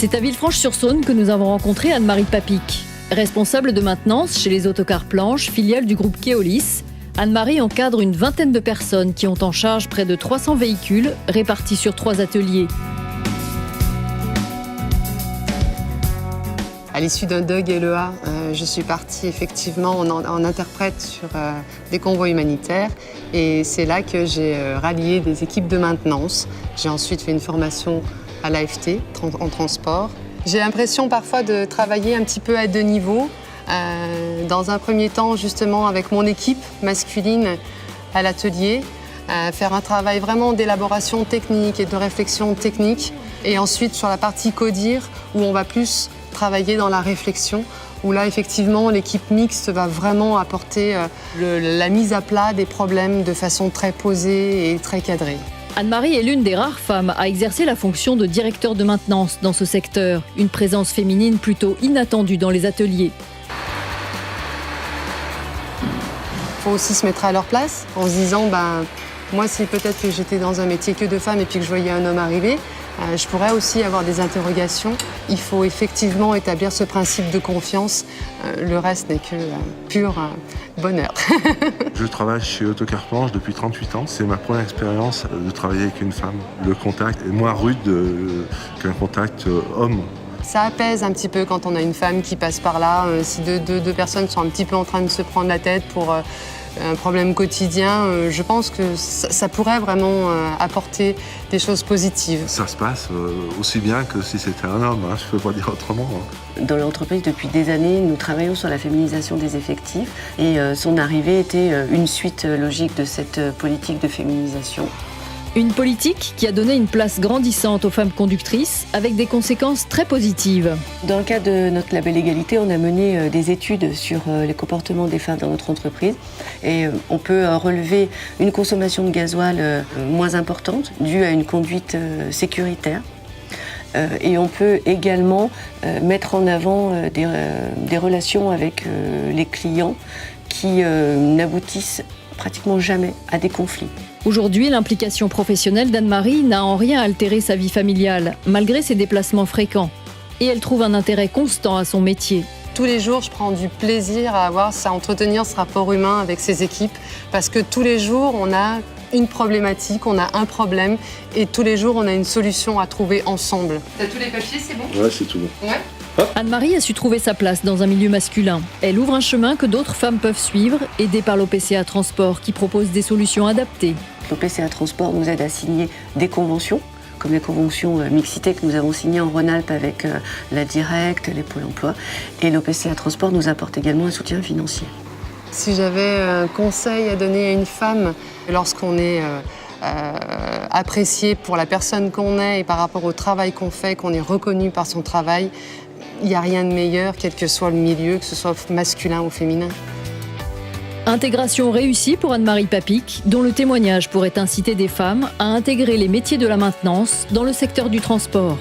C'est à Villefranche-sur-Saône que nous avons rencontré Anne-Marie Papic. Responsable de maintenance chez les Autocars Planches, filiale du groupe Keolis, Anne-Marie encadre une vingtaine de personnes qui ont en charge près de 300 véhicules répartis sur 3 ateliers. À l'issue d'un DUG LEA, je suis partie effectivement en interprète sur des convois humanitaires et c'est là que j'ai rallié des équipes de maintenance. J'ai ensuite fait une formation à l'AFT en transport. J'ai l'impression parfois de travailler un petit peu à 2 niveaux. Dans un premier temps, justement, avec mon équipe masculine à l'atelier, faire un travail vraiment d'élaboration technique et de réflexion technique. Et ensuite, sur la partie CODIR, où on va plus travailler dans la réflexion, où là, effectivement, l'équipe mixte va vraiment apporter la mise à plat des problèmes de façon très posée et très cadrée. Anne-Marie est l'une des rares femmes à exercer la fonction de directeur de maintenance dans ce secteur, une présence féminine plutôt inattendue dans les ateliers. Il faut aussi se mettre à leur place en se disant, moi, si peut-être que j'étais dans un métier que de femmes et puis que je voyais un homme arriver, je pourrais aussi avoir des interrogations. Il faut effectivement établir ce principe de confiance. Le reste n'est que pur bonheur. Je travaille chez Autocars Planches depuis 38 ans. C'est ma première expérience de travailler avec une femme. Le contact est moins rude qu'un contact homme. Ça apaise un petit peu quand on a une femme qui passe par là. Si deux personnes sont un petit peu en train de se prendre la tête pour un problème quotidien, je pense que ça pourrait vraiment apporter des choses positives. Ça se passe aussi bien que si c'était un homme, je ne peux pas dire autrement. Dans l'entreprise, depuis des années, nous travaillons sur la féminisation des effectifs et son arrivée était une suite logique de cette politique de féminisation. Une politique qui a donné une place grandissante aux femmes conductrices avec des conséquences très positives. Dans le cadre de notre label égalité, on a mené des études sur les comportements des femmes dans notre entreprise et on peut relever une consommation de gasoil moins importante due à une conduite sécuritaire. Et on peut également mettre en avant des relations avec les clients qui n'aboutissent pratiquement jamais à des conflits. Aujourd'hui, l'implication professionnelle d'Anne-Marie n'a en rien altéré sa vie familiale, malgré ses déplacements fréquents. Et elle trouve un intérêt constant à son métier. Tous les jours, je prends du plaisir à entretenir ce rapport humain avec ces équipes, parce que tous les jours, on a une problématique, on a un problème, et tous les jours, on a une solution à trouver ensemble. T'as tous les papiers, c'est bon ? Ouais, c'est tout bon. Ouais. Anne-Marie a su trouver sa place dans un milieu masculin. Elle ouvre un chemin que d'autres femmes peuvent suivre, aidée par l'OPCA Transport, qui propose des solutions adaptées. L'OPCA Transport nous aide à signer des conventions, comme les conventions mixité que nous avons signées en Rhône-Alpes avec la Directe, les Pôles emploi. Et l'OPCA Transport nous apporte également un soutien financier. Si j'avais un conseil à donner à une femme lorsqu'on est apprécié pour la personne qu'on est et par rapport au travail qu'on fait, qu'on est reconnu par son travail, il n'y a rien de meilleur, quel que soit le milieu, que ce soit masculin ou féminin. Intégration réussie pour Anne-Marie Papic, dont le témoignage pourrait inciter des femmes à intégrer les métiers de la maintenance dans le secteur du transport.